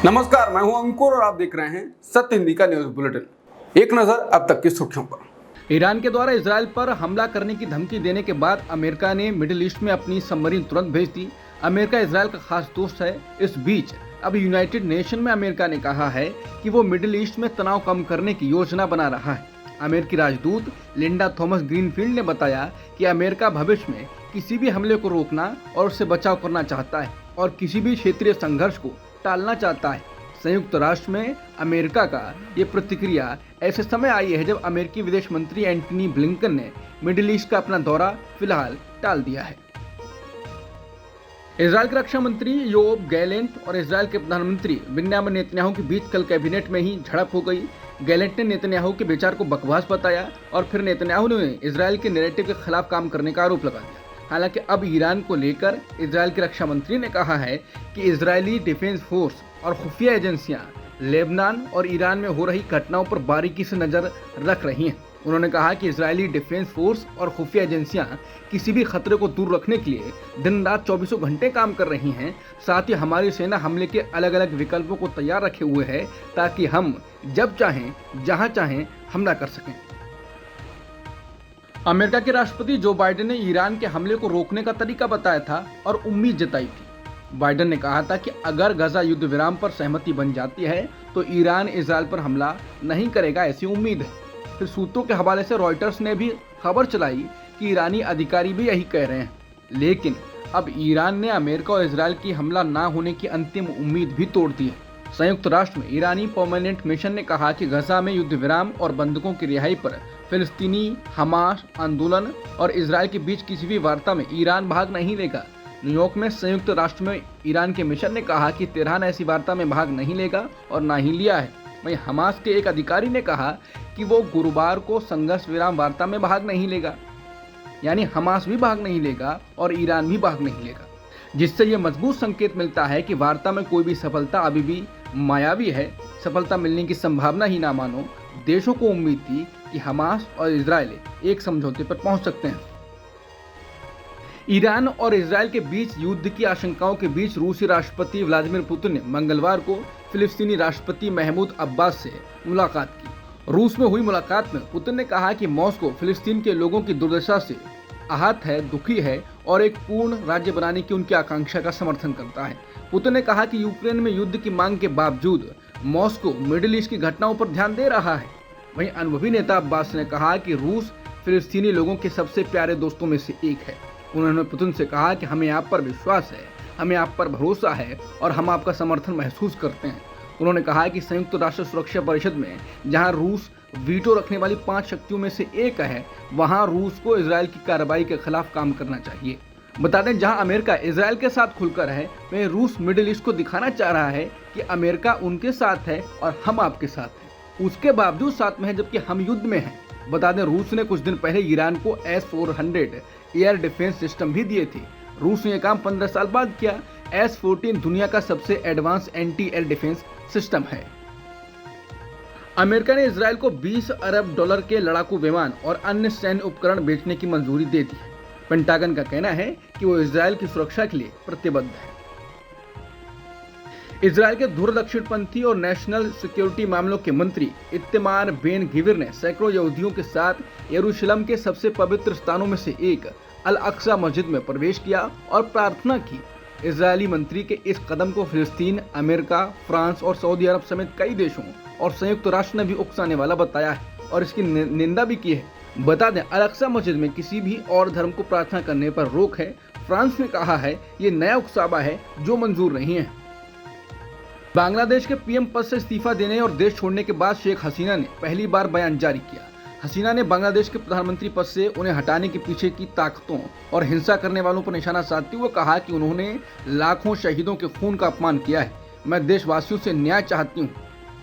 नमस्कार, मैं हूं अंकुर और आप देख रहे हैं सत्य हिंदी का न्यूज बुलेटिन। एक नजर अब तक की सुर्खियों पर। ईरान के द्वारा इजराइल पर हमला करने की धमकी देने के बाद अमेरिका ने मिडिल ईस्ट में अपनी सबमरीन तुरंत भेज दी। अमेरिका इजराइल का खास दोस्त है। इस बीच अब यूनाइटेड नेशन में अमेरिका ने कहा है कि वो मिडिल ईस्ट में तनाव कम करने की योजना बना रहा है। अमेरिकी राजदूत लिंडा थॉमस ग्रीनफील्ड ने बताया कि अमेरिका भविष्य में किसी भी हमले को रोकना और उससे बचाव करना चाहता है और किसी भी क्षेत्रीय संघर्ष को टालना चाहता है। संयुक्त राष्ट्र में अमेरिका का ये प्रतिक्रिया ऐसे समय आई है जब अमेरिकी विदेश मंत्री एंटनी ब्लिंकन ने मिडिल ईस्ट का अपना दौरा फिलहाल टाल दिया है। इजरायल के रक्षा मंत्री योब गैलेंट और इजरायल के प्रधानमंत्री बेंजामिन नेतन्याहू के बीच कल कैबिनेट में ही झड़प हो गई। गैलेंट ने नेतन्याहू के विचार को बकवास बताया और फिर नेतन्याहू ने इजरायल के नैरेटिव के खिलाफ काम करने का आरोप लगा दिया। हालांकि अब ईरान को लेकर इजरायल के रक्षा मंत्री ने कहा है कि इजरायली डिफेंस फोर्स और खुफिया एजेंसियां लेबनान और ईरान में हो रही घटनाओं पर बारीकी से नजर रख रही हैं। उन्होंने कहा कि इजरायली डिफेंस फोर्स और खुफिया एजेंसियां किसी भी खतरे को दूर रखने के लिए दिन रात 24 घंटे काम कर रही हैं। साथ ही हमारी सेना हमले के अलग अलग विकल्पों को तैयार रखे हुए है ताकि हम जब चाहें जहां चाहें हमला कर सकें। अमेरिका के राष्ट्रपति जो बाइडेन ने ईरान के हमले को रोकने का तरीका बताया था और उम्मीद जताई थी। बाइडेन ने कहा था कि अगर गजा युद्ध विराम पर सहमति बन जाती है तो ईरान इजरायल पर हमला नहीं करेगा, ऐसी उम्मीद है। फिर सूत्रों के हवाले से रॉयटर्स ने भी खबर चलाई कि ईरानी अधिकारी भी यही कह रहे हैं। लेकिन अब ईरान ने अमेरिका और इजरायल की हमला न होने की अंतिम उम्मीद भी तोड़ दी है। संयुक्त राष्ट्र में ईरानी परमानेंट मिशन ने कहा कि गजा में युद्ध विराम और बंधकों की रिहाई पर फिलिस्तीनी हमास आंदोलन और इजरायल के बीच किसी भी वार्ता में ईरान भाग नहीं लेगा। न्यूयॉर्क में संयुक्त राष्ट्र में ईरान के मिशन ने कहा कि तेहरान ऐसी वार्ता में भाग नहीं लेगा और ना ही लिया है। वहीं हमास के एक अधिकारी ने कहा कि वो गुरुवार को संघर्ष विराम वार्ता में भाग नहीं लेगा, यानी हमास भी भाग नहीं लेगा और ईरान भी भाग नहीं लेगा, जिससे ये मजबूत संकेत मिलता है कि वार्ता में कोई भी सफलता अभी भी मायावी है। सफलता मिलने की संभावना ही ना मानो। देशों को उम्मीद थी कि हमास और इजरायल एक समझौते पर पहुंच सकते हैं। ईरान और इजरायल के बीच युद्ध की आशंकाओं के बीच रूसी राष्ट्रपति व्लादिमीर पुतिन ने मंगलवार को फिलिस्तीनी राष्ट्रपति महमूद अब्बास से मुलाकात की। रूस में हुई मुलाकात में पुतिन ने कहा कि मॉस्को फिलिस्तीन के लोगों की दुर्दशा से आहत है, दुखी है और एक पूर्ण राज्य बनाने की उनकी आकांक्षा का समर्थन करता है। पुतिन ने कहा कि यूक्रेन में युद्ध की मांग के बावजूद मॉस्को मिडिल ईस्ट की घटनाओं पर ध्यान दे रहा है। वहीं अनुभवी नेता अब्बास ने कहा कि रूस फिलिस्तीनी लोगों के सबसे प्यारे दोस्तों में से एक है। उन्होंने पुतिन से कहा कि हमें आप पर विश्वास है, हमें आप पर भरोसा है और हम आपका समर्थन महसूस करते हैं। उन्होंने कहा कि संयुक्त राष्ट्र सुरक्षा परिषद में जहां रूस वीटो रखने वाली 5 शक्तियों में से एक है, वहां रूस को इजरायल की कार्रवाई के खिलाफ काम करना चाहिए। बता दें, जहां अमेरिका इजरायल के साथ खुलकर है, वहीं रूस मिडिल ईस्ट को दिखाना चाह रहा है कि अमेरिका उनके साथ है और हम आपके साथ हैं। उसके बावजूद साथ में है जबकि हम युद्ध में हैं। बता दें, रूस ने कुछ दिन पहले ईरान को S-400 एयर डिफेंस सिस्टम भी दिए थे। रूस ने यह काम 15 साल बाद किया। S-14 दुनिया का सबसे advance anti air defence system है। अमेरिका ने इजरायल को $20 अरब के लड़ाकू विमान और अन्य सैन्य उपकरण बेचने की मंजूरी दे दी है। पेंटागन का कहना है कि वो इजरायल की सुरक्षा के लिए प्रतिबद्ध है। इजरायल के धुर दक्षिणपंथी और नेशनल सिक्योरिटी मामलों के मंत्री इत्तेमार बेन गिविर ने सैकड़ों यहूदियों के साथ यरूशलेम के सबसे पवित्र स्थानों में से एक अल अक्सा मस्जिद में प्रवेश किया और प्रार्थना की। इजरायली मंत्री के इस कदम को फिलिस्तीन, अमेरिका, फ्रांस और सऊदी अरब समेत कई देशों और संयुक्त राष्ट्र ने भी उकसाने वाला बताया है और इसकी निंदा भी की है। बता दें, अल अक्सा मस्जिद में किसी भी और धर्म को प्रार्थना करने पर रोक है। फ्रांस ने कहा है ये नया उकसावा है जो मंजूर नहीं है। बांग्लादेश के पीएम पद से इस्तीफा देने और देश छोड़ने के बाद शेख हसीना ने पहली बार बयान जारी किया। हसीना ने बांग्लादेश के प्रधानमंत्री पद से उन्हें हटाने के पीछे की ताकतों और हिंसा करने वालों पर निशाना साधते हुए कहा कि उन्होंने लाखों शहीदों के खून का अपमान किया है। मैं देशवासियों से न्याय चाहती हूँ।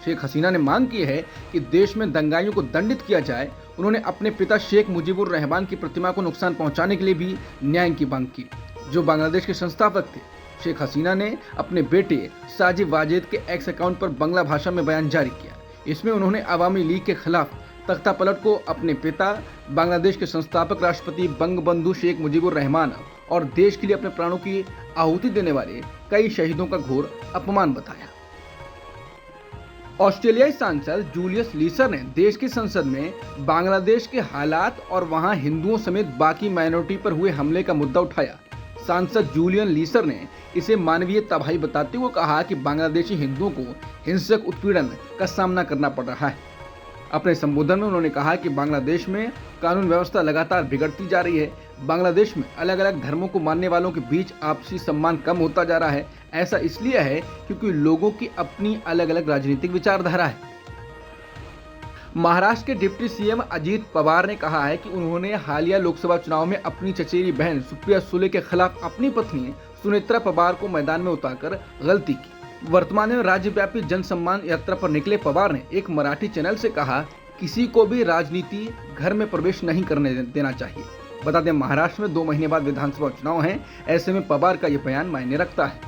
शेख हसीना ने मांग की है कि देश में दंगाइयों को दंडित किया जाए। उन्होंने अपने पिता शेख मुजीबुर रहमान की प्रतिमा को नुकसान पहुंचाने के लिए भी न्याय की मांग की, जो बांग्लादेश के संस्थापक थे। शेख हसीना ने अपने बेटे साजिद वाजेद के एक्स अकाउंट पर बांग्ला भाषा में बयान जारी किया। इसमें उन्होंने अवामी लीग के खिलाफ तख्तापलट को अपने पिता, बांग्लादेश के संस्थापक राष्ट्रपति बंगबंधु शेख मुजीबुर रहमान और देश के लिए अपने प्राणों की आहुति देने वाले कई शहीदों का घोर अपमान बताया। ऑस्ट्रेलियाई सांसद जूलियस लीसर ने देश की संसद में बांग्लादेश के हालात और वहां हिंदुओं समेत बाकी माइनॉरिटी पर हुए हमले का मुद्दा उठाया। सांसद जूलियन लीसर ने इसे मानवीय तबाही बताते हुए कहा कि बांग्लादेशी हिंदुओं को हिंसक उत्पीड़न का सामना करना पड़ रहा है। अपने संबोधन में उन्होंने कहा कि बांग्लादेश में कानून व्यवस्था लगातार बिगड़ती जा रही है। बांग्लादेश में अलग अलग धर्मों को मानने वालों के बीच आपसी सम्मान कम होता जा रहा है। ऐसा इसलिए है क्योंकि लोगों की अपनी अलग अलग राजनीतिक विचारधारा है। महाराष्ट्र के डिप्टी सीएम अजीत पवार ने कहा है कि उन्होंने हालिया लोकसभा चुनाव में अपनी चचेरी बहन सुप्रिया सुले के खिलाफ अपनी पत्नी सुनेत्रा पवार को मैदान में उतारकर गलती की। वर्तमान में राज्यव्यापी जन सम्मान यात्रा पर निकले पवार ने एक मराठी चैनल से कहा, किसी को भी राजनीति घर में प्रवेश नहीं करने देना चाहिए। बता दें, महाराष्ट्र में 2 महीने बाद विधानसभा चुनाव हैं। ऐसे में पवार का यह बयान मायने रखता है।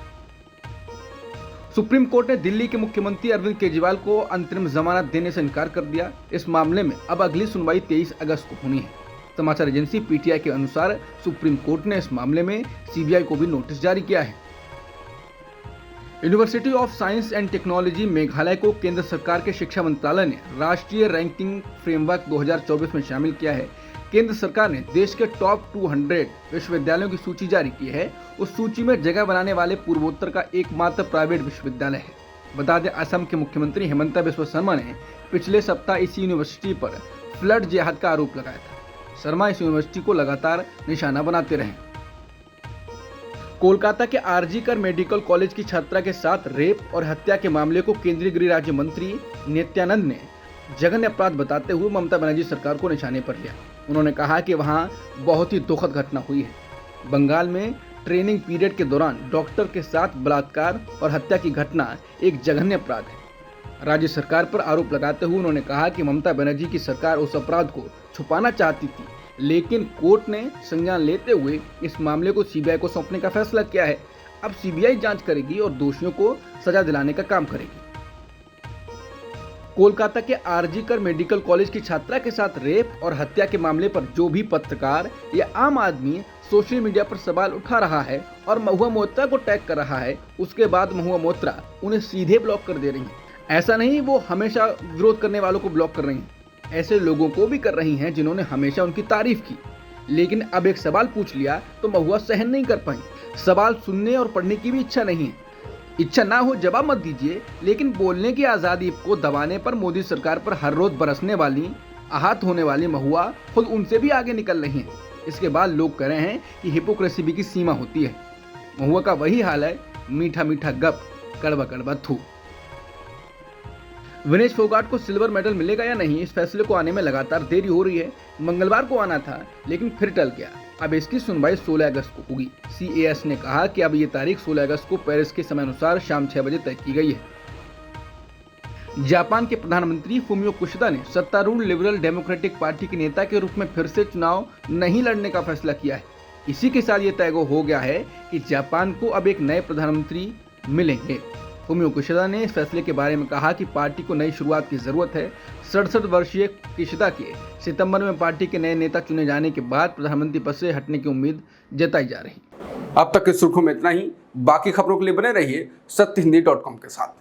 सुप्रीम कोर्ट ने दिल्ली के मुख्यमंत्री अरविंद केजरीवाल को अंतरिम जमानत देने से इनकार कर दिया। इस मामले में अब अगली सुनवाई 23 अगस्त को होनी है। समाचार एजेंसी पीटीआई के अनुसार सुप्रीम कोर्ट ने इस मामले में सीबीआई को भी नोटिस जारी किया है। University of science and technology Meghalaya को केंद्र सरकार के शिक्षा मंत्रालय ने राष्ट्रीय रैंकिंग फ्रेमवर्क 2024 में शामिल किया है। केंद्र सरकार ने देश के टॉप 200 विश्वविद्यालयों की सूची जारी की है। उस सूची में जगह बनाने वाले पूर्वोत्तर का एकमात्र प्राइवेट विश्वविद्यालय है। बता दें, असम के मुख्यमंत्री हेमंता बिस्वा शर्मा ने पिछले सप्ताह इस यूनिवर्सिटी पर फ्लड जिहाद का आरोप लगाया था। शर्मा इस यूनिवर्सिटी को लगातार निशाना बनाते रहे। कोलकाता के आरजी मेडिकल कॉलेज की छात्रा के साथ रेप और हत्या के मामले को केंद्रीय गृह राज्य मंत्री नित्यानंद ने जघन्य अपराध बताते हुए ममता बनर्जी सरकार को निशाने पर लिया। उन्होंने कहा कि वहां बहुत ही दुखद घटना हुई है। बंगाल में ट्रेनिंग पीरियड के दौरान डॉक्टर के साथ बलात्कार और हत्या की घटना एक जघन्य अपराध है। राज्य सरकार पर आरोप लगाते हुए उन्होंने कहा कि ममता बनर्जी की सरकार उस अपराध को छुपाना चाहती थी, लेकिन कोर्ट ने संज्ञान लेते हुए इस मामले को सीबीआई को सौंपने का फैसला किया है। अब सीबीआई जांच करेगी और दोषियों को सजा दिलाने का काम करेगी। कोलकाता के आरजी मेडिकल कॉलेज की छात्रा के साथ रेप और हत्या के मामले पर जो भी पत्रकार या आम आदमी सोशल मीडिया पर सवाल उठा रहा है और महुआ मोइत्रा को टैग कर रहा है, उसके बाद महुआ मोइत्रा उन्हें सीधे ब्लॉक कर दे रही है। ऐसा नहीं वो हमेशा विरोध करने वालों को ब्लॉक कर रही है, ऐसे लोगों को भी कर रही हैं जिन्होंने हमेशा उनकी तारीफ की, लेकिन अब एक सवाल पूछ लिया तो महुआ सहन नहीं कर पाई। सवाल सुनने और पढ़ने की भी इच्छा नहीं है। इच्छा ना हो जवाब मत दीजिए, लेकिन बोलने की आज़ादी को दबाने पर मोदी सरकार पर हर रोज बरसने वाली आहत होने वाली महुआ खुद उनसे भी आगे निकल रही हैं। इसके बाद लोग कह रहे हैं कि हिपोक्रेसी भी की सीमा होती है। महुआ का वही हाल है, मीठा मीठा गप, कड़वा कड़वा थू। विनेश फोगाट को सिल्वर मेडल मिलेगा या नहीं, इस फैसले को आने में लगातार देरी हो रही है। मंगलवार को आना था लेकिन फिर टल गया। अब इसकी सुनवाई 16 अगस्त को होगी। CAS ने कहा कि अब ये तारीख 16 अगस्त को पेरिस के समय अनुसार शाम 6 बजे तय की गई है। जापान के प्रधानमंत्री फुमियो किशिदा ने सत्तारूढ़ लिबरल डेमोक्रेटिक पार्टी के नेता के रूप में फिर से चुनाव नहीं लड़ने का फैसला किया है। इसी के साथ ये तय हो गया है कि जापान को अब एक नए प्रधानमंत्री मिलेंगे। फुमियो किशिदा ने इस फैसले के बारे में कहा कि पार्टी को नई शुरुआत की जरूरत है। 67 वर्षीय किशिदा के सितंबर में पार्टी के नए नेता चुने जाने के बाद प्रधानमंत्री पद से हटने की उम्मीद जताई जा रही। अब तक की सुर्खियों में इतना ही। बाकी खबरों के लिए बने रहिए सत्यहिंदी.com के साथ।